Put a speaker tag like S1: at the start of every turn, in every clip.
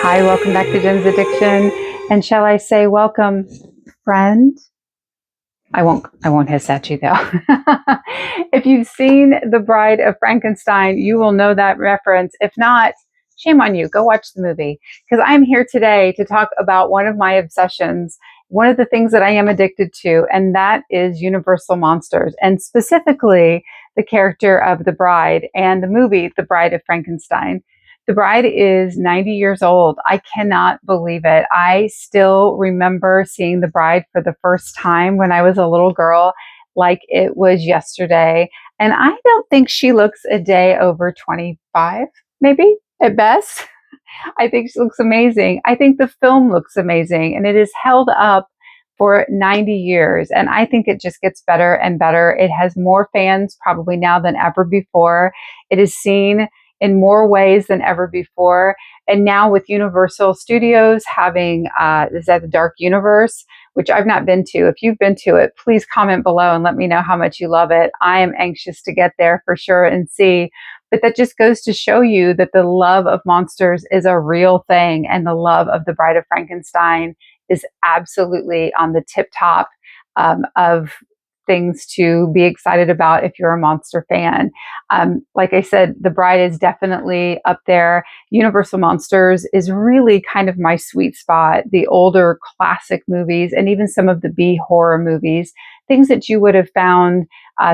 S1: Hi, welcome back to Jen's Addiction. And shall I say welcome, friend? I won't hiss at you though. If you've seen The Bride of Frankenstein, you will know that reference. If not, shame on you. Go watch the movie. Because I'm here today to talk about one of my obsessions, one of the things that I am addicted to, and that is Universal Monsters, and specifically the character of the bride and the movie The Bride of Frankenstein. The Bride is 90 years old. I cannot believe it. I still remember seeing The Bride for the first time when I was a little girl, like it was yesterday. And I don't think she looks a day over 25, maybe at best. I think she looks amazing. I think the film looks amazing, and it is held up for 90 years. And I think it just gets better and better. It has more fans probably now than ever before. It is seen in more ways than ever before. And now with Universal Studios having, is that the Dark Universe, which I've not been to. If you've been to it, please comment below and let me know how much you love it. I am anxious to get there for sure and see. But that just goes to show you that the love of monsters is a real thing, and the love of the Bride of Frankenstein is absolutely on the tip top of things to be excited about if you're a monster fan. Like I said, The Bride is definitely up there. Universal Monsters is really kind of my sweet spot. The older classic movies and even some of the B horror movies, things that you would have found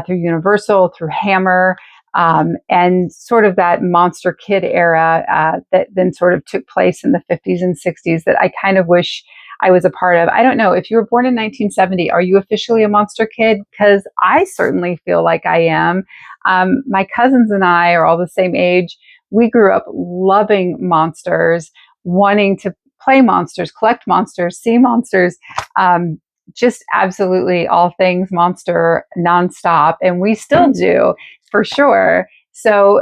S1: through Universal, through Hammer, and sort of that monster kid era that then sort of took place in the 50s and 60s that I kind of wish I was a part of. I don't know. If you were born in 1970, are you officially a monster kid? Because I certainly feel like I am. My cousins and I are all the same age. We grew up loving monsters, wanting to play monsters, collect monsters, see monsters, just absolutely all things monster nonstop. And we still do for sure. So,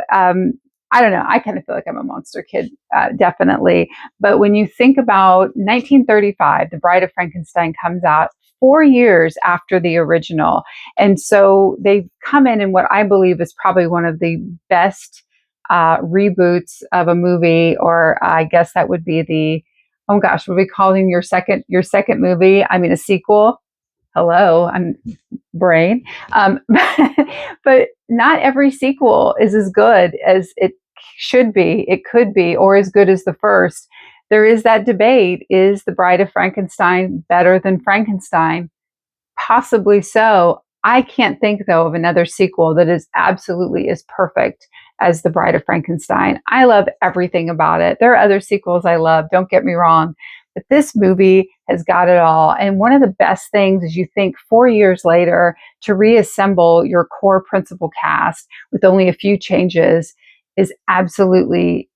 S1: I don't know. I kind of feel like I'm a monster kid, definitely. But when you think about 1935, The Bride of Frankenstein comes out 4 years after the original. And so they've come in what I believe is probably one of the best reboots of a movie, or I guess that would be oh gosh, what are we calling your second movie? I mean, a sequel. Hello, I'm brain. But not every sequel is as good as it should be, it could be, or as good as the first. There is that debate. Is The Bride of Frankenstein better than Frankenstein? Possibly so. I can't think, though, of another sequel that is absolutely as perfect as The Bride of Frankenstein. I love everything about it. There are other sequels I love, don't get me wrong, but this movie has got it all. And one of the best things is you think 4 years later to reassemble your core principal cast with only a few changes is absolutely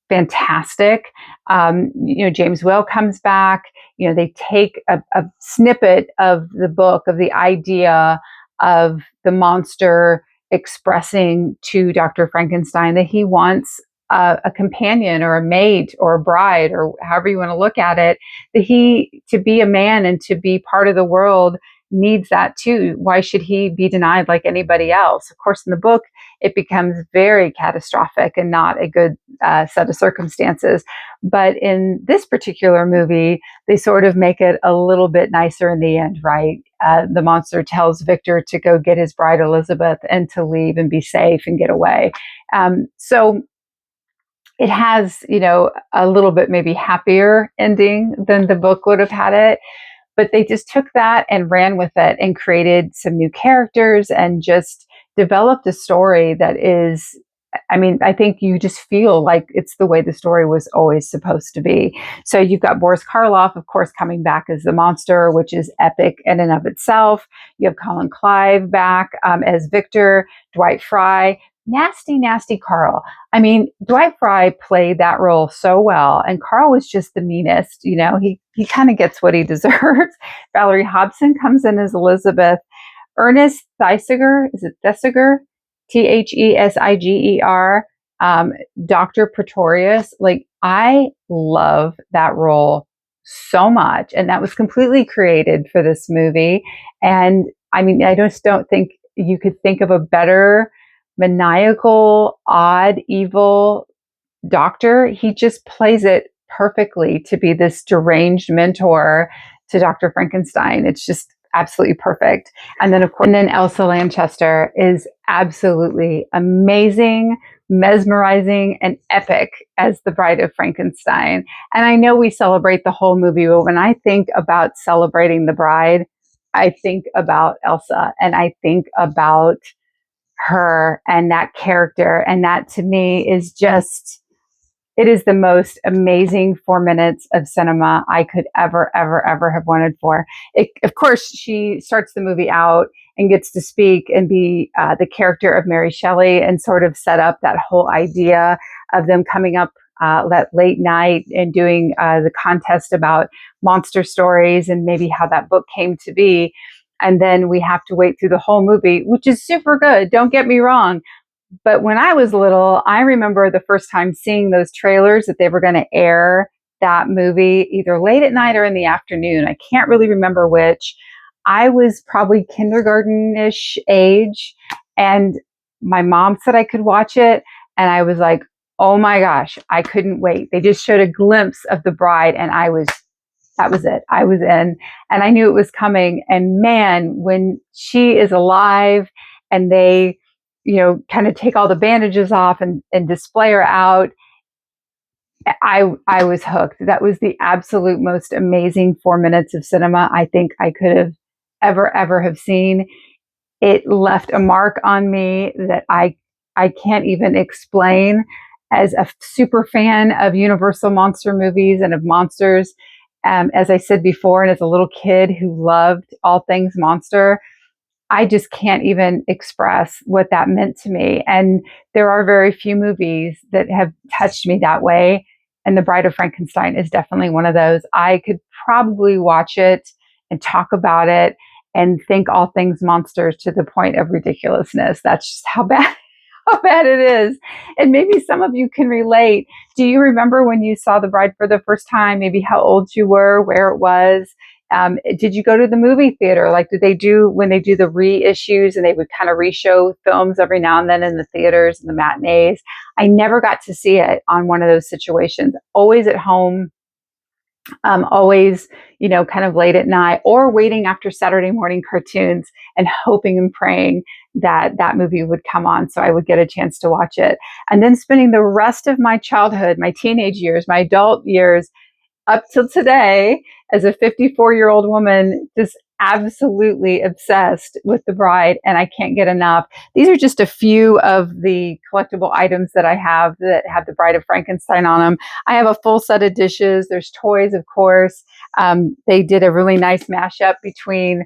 S1: fantastic. James Whale comes back. They take a snippet of the book, of the idea of the monster expressing to Dr. Frankenstein that he wants a companion or a mate or a bride, or however you want to look at it, that he, to be a man and to be part of the world, needs that too. Why should he be denied like anybody else? Of course, in the book, it becomes very catastrophic and not a good set of circumstances. But in this particular movie, they sort of make it a little bit nicer in the end, right? The monster tells Victor to go get his bride Elizabeth and to leave and be safe and get away. So it has, a little bit maybe happier ending than the book would have had it. But they just took that and ran with it and created some new characters and just developed a story that is, I think you just feel like it's the way the story was always supposed to be. So you've got Boris Karloff, of course, coming back as the monster, which is epic in and of itself. You have Colin Clive back as Victor, Dwight Frye. Nasty, nasty Carl. Dwight Frye played that role so well, and Carl was just the meanest. He kind of gets what he deserves. Valerie Hobson comes in as Elizabeth. Ernest Thesiger, is it Thesiger? Thesiger, Dr. Pretorius. Like, I love that role so much, and that was completely created for this movie. And I just don't think you could think of a better maniacal, odd, evil doctor, he just plays it perfectly to be this deranged mentor to Dr. Frankenstein. It's just absolutely perfect. And then, of course, and then Elsa Lanchester is absolutely amazing, mesmerizing, and epic as the Bride of Frankenstein. And I know we celebrate the whole movie, but when I think about celebrating the bride, I think about Elsa, and I think about her and that character. And that to me is just, it is the most amazing 4 minutes of cinema I could ever have wanted for. Of course, she starts the movie out and gets to speak and be the character of Mary Shelley and sort of set up that whole idea of them coming up that late night and doing the contest about monster stories and maybe how that book came to be. And then we have to wait through the whole movie, which is super good. Don't get me wrong. But when I was little, I remember the first time seeing those trailers that they were going to air that movie either late at night or in the afternoon. I can't really remember which. I was probably kindergarten-ish age, and my mom said I could watch it. And I was like, oh my gosh, I couldn't wait. They just showed a glimpse of the bride, and that was it. I was in, and I knew it was coming. And man, when she is alive and they, kind of take all the bandages off and display her out, I was hooked. That was the absolute most amazing 4 minutes of cinema I think I could have ever have seen. It left a mark on me that I can't even explain. As a super fan of Universal monster movies and of monsters, as I said before, and as a little kid who loved all things monster, I just can't even express what that meant to me. And there are very few movies that have touched me that way. And The Bride of Frankenstein is definitely one of those. I could probably watch it and talk about it and think all things monsters to the point of ridiculousness. That's just how bad it is. And maybe some of you can relate. Do you remember when you saw The Bride for the first time, maybe how old you were, where it was? Did you go to the movie theater? Like, did they do, when they do the reissues and they would kind of re-show films every now and then in the theaters and the matinees? I never got to see it on one of those situations. Always at home, always, kind of late at night, or waiting after Saturday morning cartoons and hoping and praying that that movie would come on so I would get a chance to watch it. And then spending the rest of my childhood, my teenage years, my adult years, up till today, as a 54-year-old woman, just absolutely obsessed with The Bride, and I can't get enough. These are just a few of the collectible items that I have that have The Bride of Frankenstein on them. I have a full set of dishes. There's toys, of course. They did a really nice mashup between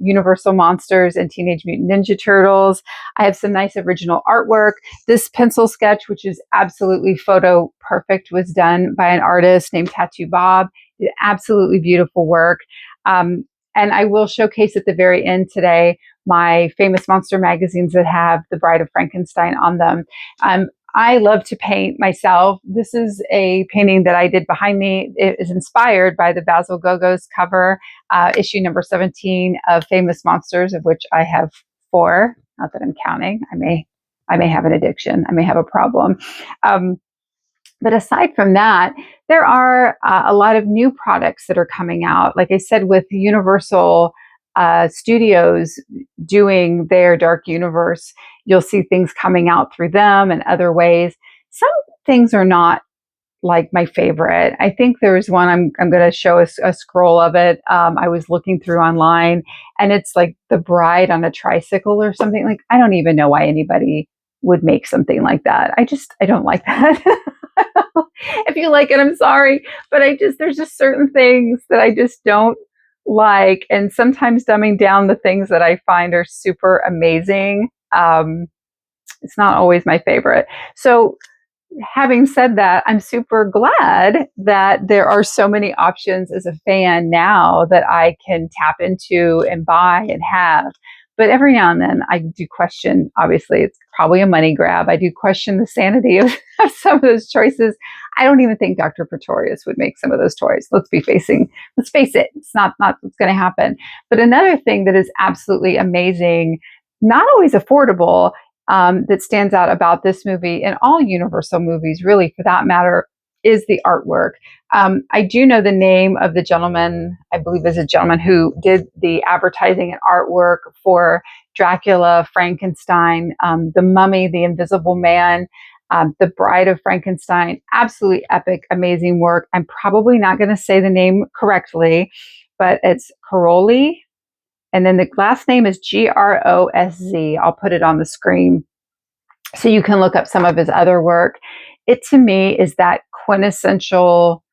S1: Universal Monsters and Teenage Mutant Ninja Turtles. I have some nice original artwork. This pencil sketch, which is absolutely photo perfect, was done by an artist named Tattoo Bob. Absolutely beautiful work. And I will showcase at the very end today my famous monster magazines that have The Bride of Frankenstein on them. I love to paint myself. This is a painting that I did behind me. It is inspired by the Basil Gogos cover, issue number 17 of Famous Monsters, of which I have 4. Not that I'm counting. I may have an addiction. I may have a problem. But aside from that, there are a lot of new products that are coming out. Like I said, with Universal Studios doing their Dark Universe, you'll see things coming out through them and other ways. Some things are not like my favorite. I think there's one, I'm going to show a scroll of it. I was looking through online, and it's like the bride on a tricycle or something. Like, I don't even know why anybody would make something like that. I don't like that. If you like it, I'm sorry, but there's just certain things that I just don't like, and sometimes dumbing down the things that I find are super amazing. It's not always my favorite. So having said that, I'm super glad that there are so many options as a fan now that I can tap into and buy and have. But every now and then I do question, obviously it's probably a money grab. I do question the sanity of some of those choices. I don't even think Dr. Pretorius would make some of those toys. Let's face it. It's not what's going to happen. But another thing that is absolutely amazing, not always affordable, that stands out about this movie and all Universal movies, really, for that matter, is the artwork. I do know the name of the gentleman, I believe is a gentleman who did the advertising and artwork for Dracula, Frankenstein, The Mummy, The Invisible Man, The Bride of Frankenstein. Absolutely epic, amazing work. I'm probably not going to say the name correctly, but it's Caroli. And then the last name is Grosz. I'll put it on the screen so you can look up some of his other work. It, to me, is that quintessential,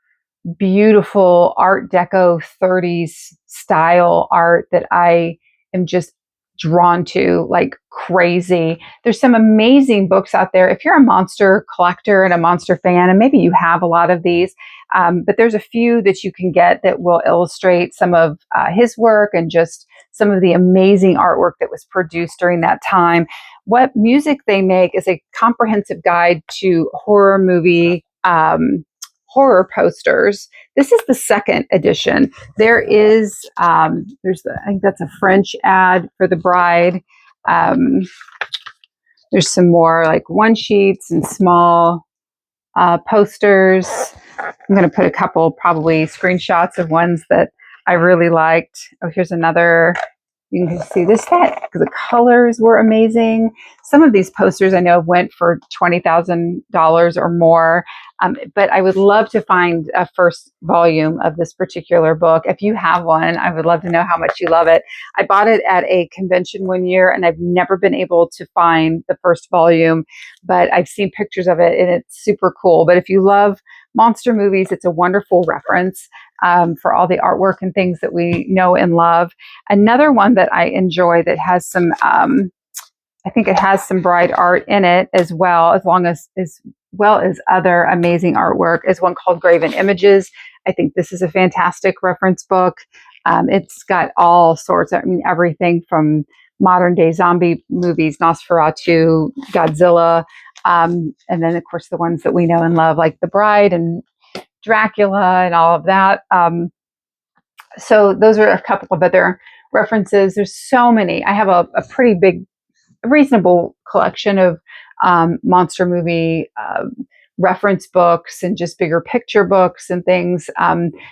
S1: beautiful Art Deco 30s style art that I am just drawn to like crazy. There's some amazing books out there. If you're a monster collector and a monster fan, and maybe you have a lot of these, but there's a few that you can get that will illustrate some of his work and just some of the amazing artwork that was produced during that time. What music they make is a comprehensive guide to horror movie horror posters. This is the second edition. There is, I think that's a French ad for the Bride. There's some more like one sheets and small posters. I'm going to put a couple probably screenshots of ones that I really liked. Oh, here's another. You can see this set because the colors were amazing. Some of these posters I know went for $20,000 or more, but I would love to find a first volume of this particular book. If you have one, I would love to know how much you love it. I bought it at a convention one year, and I've never been able to find the first volume, but I've seen pictures of it, and it's super cool. But if you love monster movies, it's a wonderful reference for all the artwork and things that we know and love. Another one that I enjoy that has some, I think it has some Bride art in it as well, as well as other amazing artwork, is one called Graven Images. I think this is a fantastic reference book. It's got all sorts, I mean, everything from modern day zombie movies, Nosferatu, Godzilla, and then of course the ones that we know and love, like The Bride and Dracula and all of that. So those are a couple of other references. There's so many. I have a pretty big, reasonable collection of monster movie reference books and just bigger picture books and things.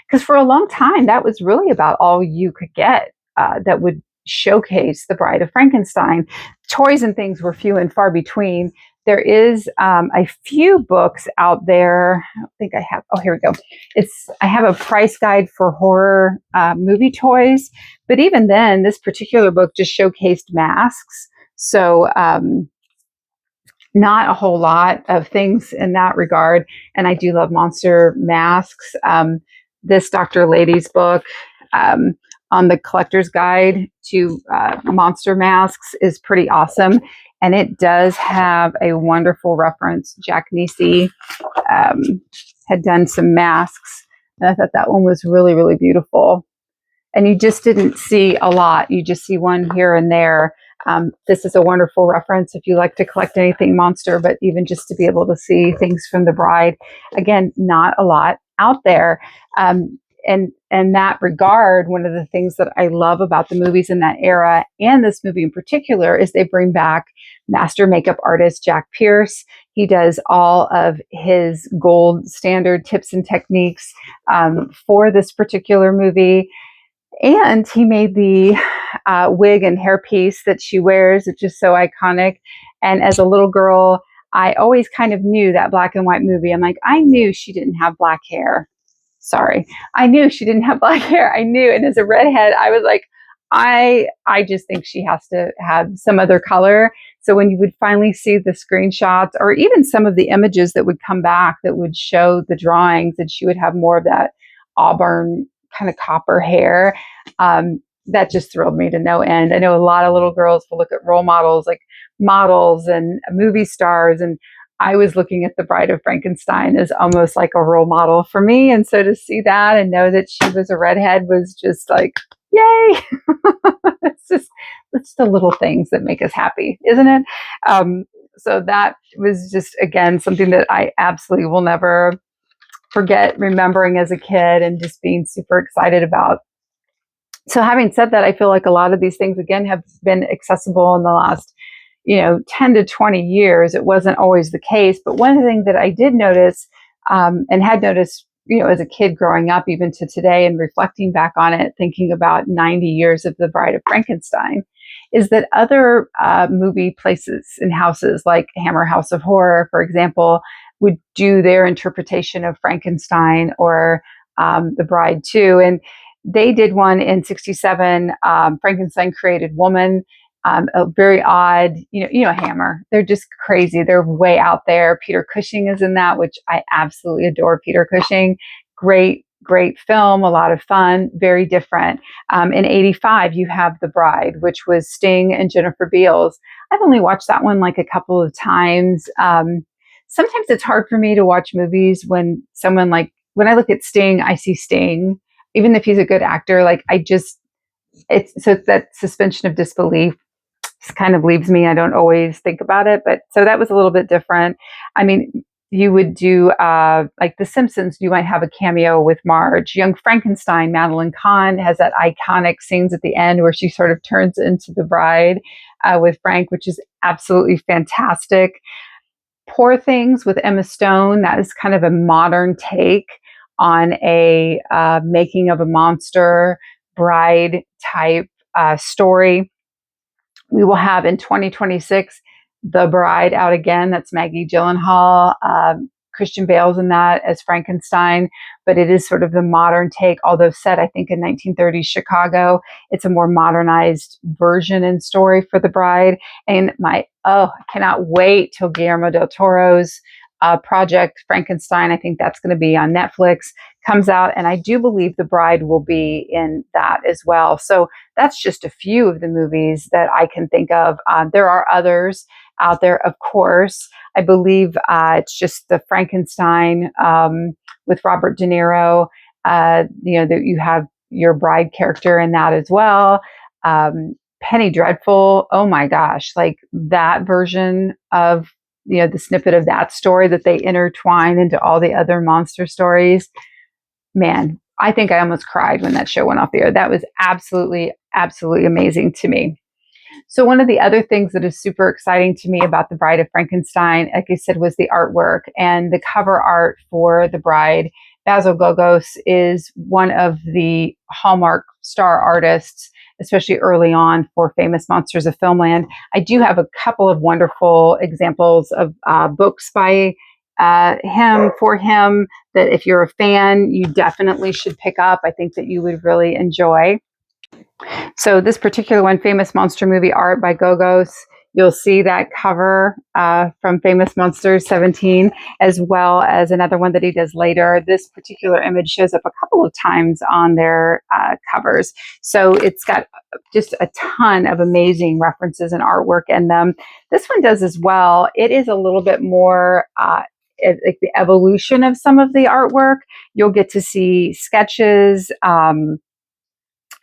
S1: Because for a long time, that was really about all you could get that would showcase the Bride of Frankenstein. Toys and things were few and far between. There is a few books out there. I don't think I have. Oh, here we go. I have a price guide for horror movie toys, but even then, this particular book just showcased masks. So not a whole lot of things in that regard. And I do love monster masks. This Dr. Lady's book on the collector's guide to monster masks is pretty awesome. And it does have a wonderful reference. Jack Nisi had done some masks, and I thought that one was really, really beautiful. And you just didn't see a lot. You just see one here and there. This is a wonderful reference if you like to collect anything monster, but even just to be able to see things from the Bride. Again, not a lot out there. And in that regard, one of the things that I love about the movies in that era, and this movie in particular, is they bring back master makeup artist Jack Pierce. He does all of his gold standard tips and techniques for this particular movie. And he made the wig and hairpiece that she wears, which is so iconic. And as a little girl, I always kind of knew that black and white movie. I'm like, I knew she didn't have black hair. Sorry. I knew she didn't have black hair. I knew. And as a redhead, I was like, I just think she has to have some other color. So when you would finally see the screenshots or even some of the images that would come back that would show the drawings, and she would have more of that auburn kind of copper hair, that just thrilled me to no end. I know a lot of little girls will look at role models like models and movie stars, and I was looking at the Bride of Frankenstein as almost like a role model for me. And so to see that and know that she was a redhead was just like, yay. It's the little things that make us happy, isn't it? So that was just, again, something that I absolutely will never forget remembering as a kid and just being super excited about. So having said that, I feel like a lot of these things, again, have been accessible in the last 10 to 20 years, it wasn't always the case. But one thing that I did notice, and had noticed, as a kid growing up, even to today, and reflecting back on it, thinking about 90 years of The Bride of Frankenstein, is that other movie places and houses, like Hammer House of Horror, for example, would do their interpretation of Frankenstein, or The Bride too. And they did one in '67, Frankenstein Created Woman. A very odd, Hammer. They're just crazy. They're way out there. Peter Cushing is in that, which I absolutely adore. Peter Cushing, great, great film, a lot of fun, very different. In '85, you have The Bride, which was Sting and Jennifer Beals. I've only watched that one like a couple of times. Sometimes it's hard for me to watch movies when when I look at Sting, I see Sting, even if he's a good actor. It's that suspension of disbelief kind of leaves me. I don't always think about it, but so that was a little bit different. I mean, you would do like The Simpsons, you might have a cameo with Marge. Young Frankenstein, Madeline Kahn has that iconic scenes at the end where she sort of turns into the bride with Frank, which is absolutely fantastic. Poor Things with Emma Stone, that is kind of a modern take on a making of a monster bride type story. We will have in 2026 The Bride out again. That's Maggie Gyllenhaal. Christian Bale's in that as Frankenstein, but it is sort of the modern take, although set, I think, in 1930s Chicago. It's a more modernized version and story for The Bride. And I cannot wait till Guillermo del Toro's project Frankenstein, I think that's going to be on Netflix, comes out. And I do believe The Bride will be in that as well. So that's just a few of the movies that I can think of. There are others out there, of course. I believe it's just the Frankenstein with Robert De Niro. That you have your bride character in that as well. Penny Dreadful. Oh my gosh, like that version of the snippet of that story that they intertwine into all the other monster stories. Man, I think I almost cried when that show went off the air. That was absolutely, absolutely amazing to me. So one of the other things that is super exciting to me about The Bride of Frankenstein, like I said, was the artwork and the cover art for The Bride. Basil Gogos is one of the hallmark star artists, especially early on, for Famous Monsters of Filmland. I do have a couple of wonderful examples of books by for him, that if you're a fan, you definitely should pick up. I think that you would really enjoy. So this particular one, Famous Monster Movie Art by Gogos, you'll see that cover from Famous Monsters 17, as well as another one that he does later. This particular image shows up a couple of times on their covers. So it's got just a ton of amazing references and artwork in them. This one does as well. It is a little bit more like the evolution of some of the artwork. You'll get to see sketches,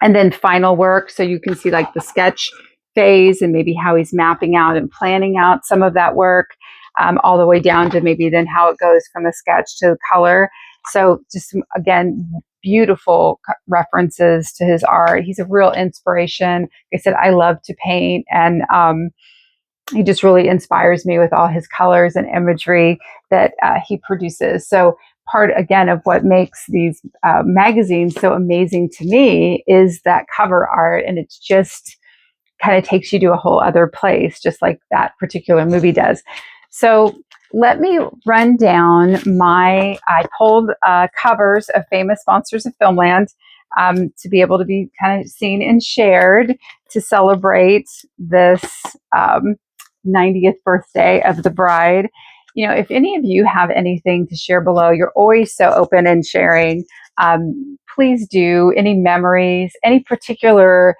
S1: and then final work. So you can see like the sketch phase and maybe how he's mapping out and planning out some of that work, all the way down to maybe then how it goes from the sketch to the color. So just, again, beautiful references to his art. He's a real inspiration. Like I said, I love to paint, and he just really inspires me with all his colors and imagery that he produces. So part, again, of what makes these magazines so amazing to me is that cover art, and it's just kind of takes you to a whole other place, just like that particular movie does. So let me run down I pulled covers of Famous Monsters of Filmland to be able to be kind of seen and shared to celebrate this 90th birthday of The Bride. If any of you have anything to share below, you're always so open and sharing. Please do. Any memories, any particular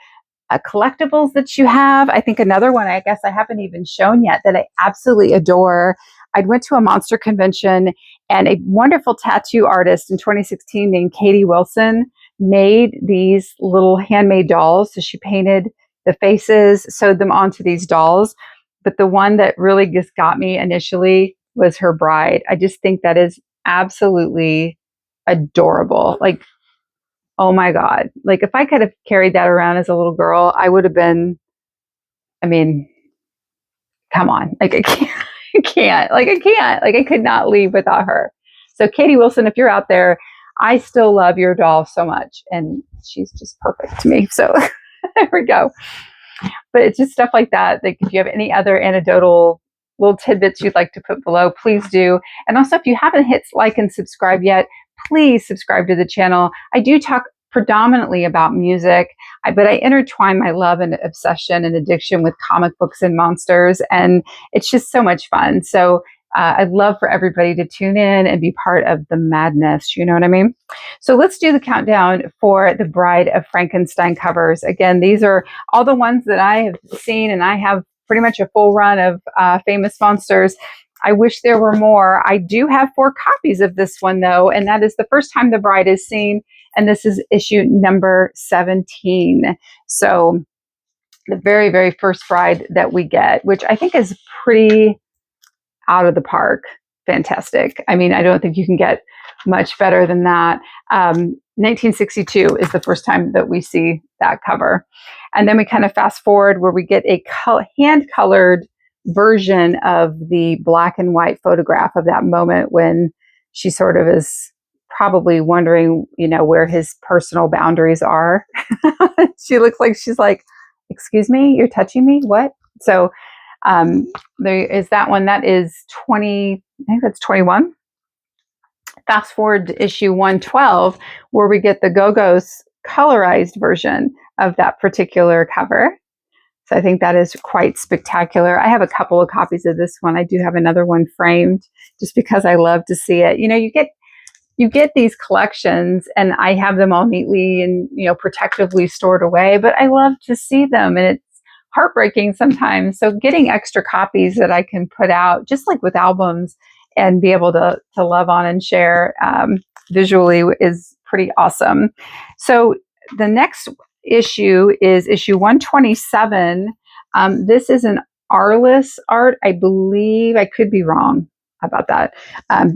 S1: collectibles that you have. I think another one, I guess I haven't even shown yet, that I absolutely adore. I went to a monster convention, and a wonderful tattoo artist in 2016 named Katie Wilson made these little handmade dolls. So she painted the faces, sewed them onto these dolls. But the one that really just got me initially was her bride. I just think that is absolutely adorable. Like, oh my God. Like, if I could have carried that around as a little girl, I would have been, I mean, come on, like I can't, I could not leave without her. So Katie Wilson, if you're out there, I still love your doll so much, and she's just perfect to me. So there we go. But it's just stuff like that. Like if you have any other anecdotal little tidbits you'd like to put below, please do. And also, if you haven't hit like and subscribe yet, please subscribe to the channel. I do talk predominantly about music, but I intertwine my love and obsession and addiction with comic books and monsters, and it's just so much fun. So I'd love for everybody to tune in and be part of the madness. You know what I mean? So let's do the countdown for the Bride of Frankenstein covers. Again, these are all the ones that I have seen, and I have pretty much a full run of famous monsters. I wish there were more. I do have 4 copies of this one, though, and that is the first time the Bride is seen, and this is issue number 17. So the very, very first Bride that we get, which I think is pretty out of the park. Fantastic. I mean, I don't think you can get much better than that. 1962 is the first time that we see that cover. And then we kind of fast forward where we get a hand-colored version of the black and white photograph of that moment when she sort of is probably wondering, where his personal boundaries are. She looks like she's like, excuse me, you're touching me? What? So there is that one. That is 20, I think that's 21. Fast forward to issue 112, where we get the Gogos colorized version of that particular cover. So I think that is quite spectacular. I have a couple of copies of this one. I do have another one framed just because I love to see it. You get these collections, and I have them all neatly and, protectively stored away, but I love to see them, and it's heartbreaking sometimes. So getting extra copies that I can put out, just like with albums, and be able to love on and share visually is pretty awesome. So the next issue is issue 127. This is an Arliss art, I believe. I could be wrong about that.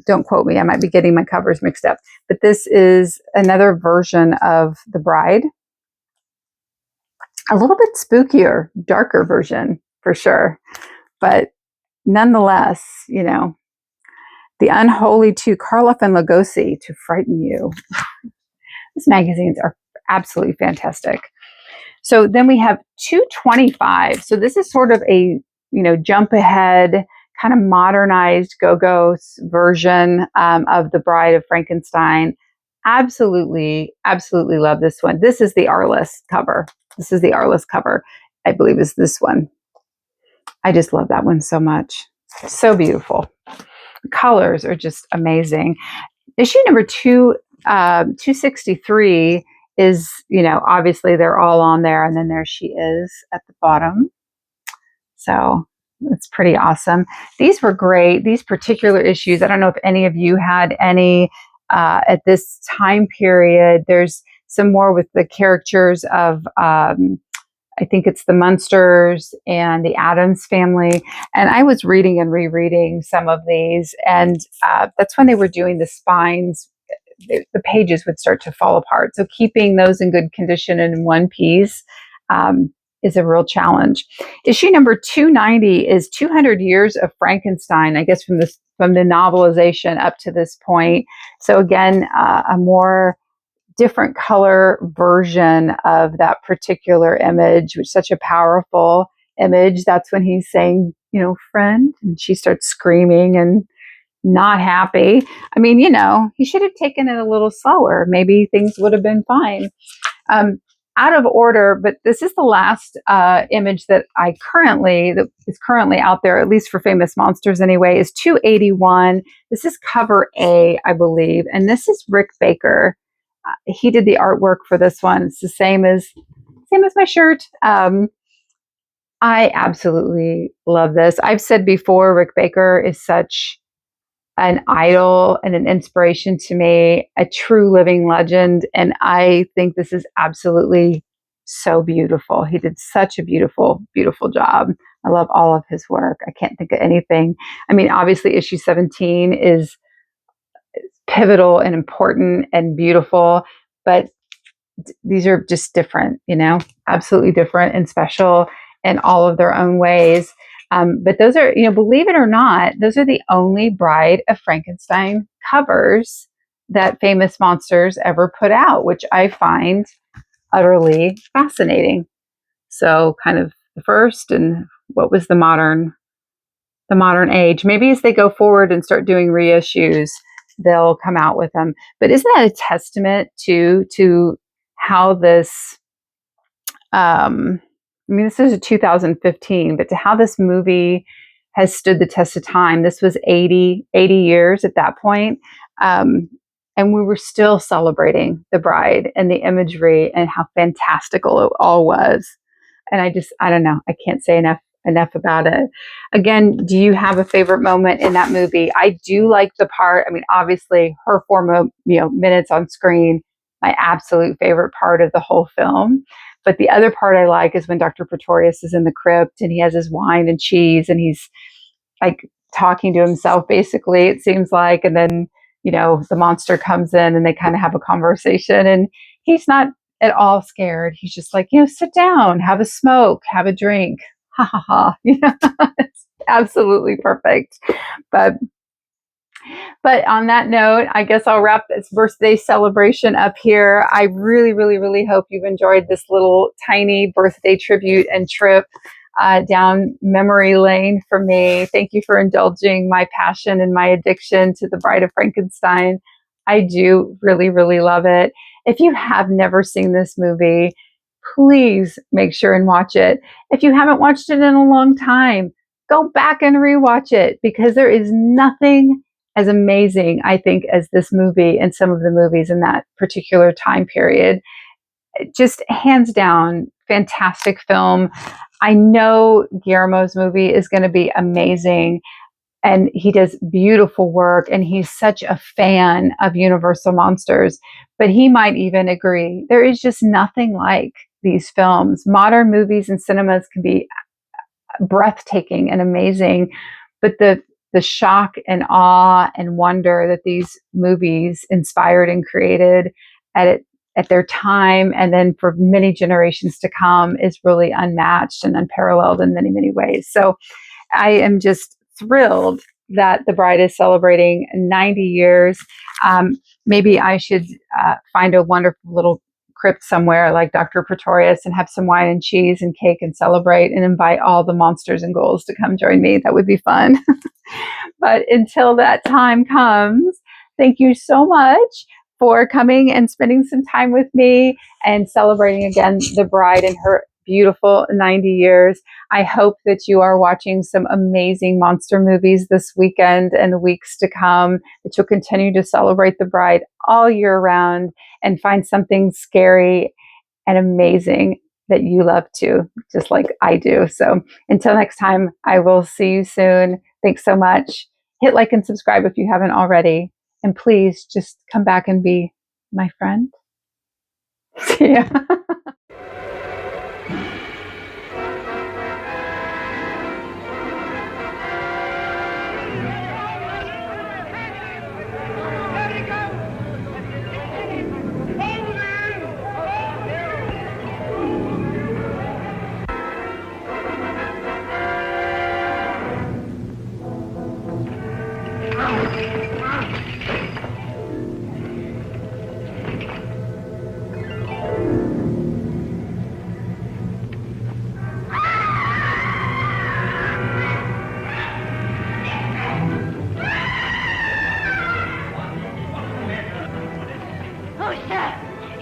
S1: Don't quote me. I might be getting my covers mixed up. But this is another version of the Bride. A little bit spookier, darker version for sure. But nonetheless, the unholy two, Karloff and Lugosi, to frighten you. These magazines are absolutely fantastic. So then we have 225. So this is sort of a, jump ahead, kind of modernized Gogos version of the Bride of Frankenstein. Absolutely, absolutely love this one. This is the Arliss cover. This is the Arliss cover, I believe is this one. I just love that one so much. So beautiful. The colors are just amazing. Issue number 263 is, obviously they're all on there, and then there she is at the bottom. So it's pretty awesome. These were great. These particular issues, I don't know if any of you had any at this time period. There's some more with the characters of I think it's the Monstrous and the Addams family. And I was reading and rereading some of these, and that's when they were doing the spines. The pages would start to fall apart. So keeping those in good condition in one piece is a real challenge. Issue number 290 is 200 Years of Frankenstein, I guess from the novelization up to this point. So again, a more different color version of that particular image, which is such a powerful image. That's when he's saying, friend, and she starts screaming and not happy. I mean, he should have taken it a little slower. Maybe things would have been fine. Out of order, but this is the last image that that is currently out there, at least for Famous Monsters anyway, is 281. This is cover A, I believe, and this is Rick Baker. He did the artwork for this one. It's the same as my shirt. I absolutely love this. I've said before, Rick Baker is such an idol and an inspiration to me, a true living legend. And I think this is absolutely so beautiful. He did such a beautiful, beautiful job. I love all of his work. I can't think of anything. I mean, obviously issue 17 is pivotal and important and beautiful, but these are just different, absolutely different and special in all of their own ways. But those are, believe it or not, those are the only Bride of Frankenstein covers that Famous Monsters ever put out, which I find utterly fascinating. So kind of the first, and what was the modern age. Maybe as they go forward and start doing reissues, they'll come out with them. But isn't that a testament to how this this is a 2015, but to how this movie has stood the test of time. This was 80 years at that point. And we were still celebrating the bride and the imagery and how fantastical it all was. And I don't know, I can't say enough about it. Again, do you have a favorite moment in that movie? I do like the part, obviously her 4 minutes on screen, my absolute favorite part of the whole film. But the other part I like is when Dr. Pretorius is in the crypt and he has his wine and cheese and he's like talking to himself, basically, it seems like. And then, the monster comes in and they kind of have a conversation and he's not at all scared. He's just like, sit down, have a smoke, have a drink. Ha ha ha. It's absolutely perfect. But on that note, I guess I'll wrap this birthday celebration up here. I really, really, really hope you've enjoyed this little tiny birthday tribute and trip down memory lane for me. Thank you for indulging my passion and my addiction to the Bride of Frankenstein. I do really, really love it. If you have never seen this movie, please make sure and watch it. If you haven't watched it in a long time, go back and rewatch it, because there is nothing as amazing, I think, as this movie and some of the movies in that particular time period. Just hands down, fantastic film. I know Guillermo's movie is going to be amazing, and he does beautiful work, and he's such a fan of Universal Monsters, but he might even agree. There is just nothing like these films. Modern movies and cinemas can be breathtaking and amazing, but the shock and awe and wonder that these movies inspired and created at their time, and then for many generations to come, is really unmatched and unparalleled in many, many ways. So I am just thrilled that the Bride is celebrating 90 years. Maybe I should find a wonderful little crypt somewhere like Dr. Pretorius and have some wine and cheese and cake and celebrate, and invite all the monsters and ghouls to come join me. That would be fun. But until that time comes, thank you so much for coming and spending some time with me and celebrating again the bride and her beautiful 90 years. I hope that you are watching some amazing monster movies this weekend and the weeks to come, that you'll continue to celebrate the bride all year round and find something scary and amazing that you love too, just like I do. So until next time, I will see you soon. Thanks so much. Hit like and subscribe if you haven't already. And please just come back and be my friend. See ya.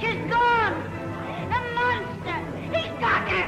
S2: She's gone! The monster! He's got her!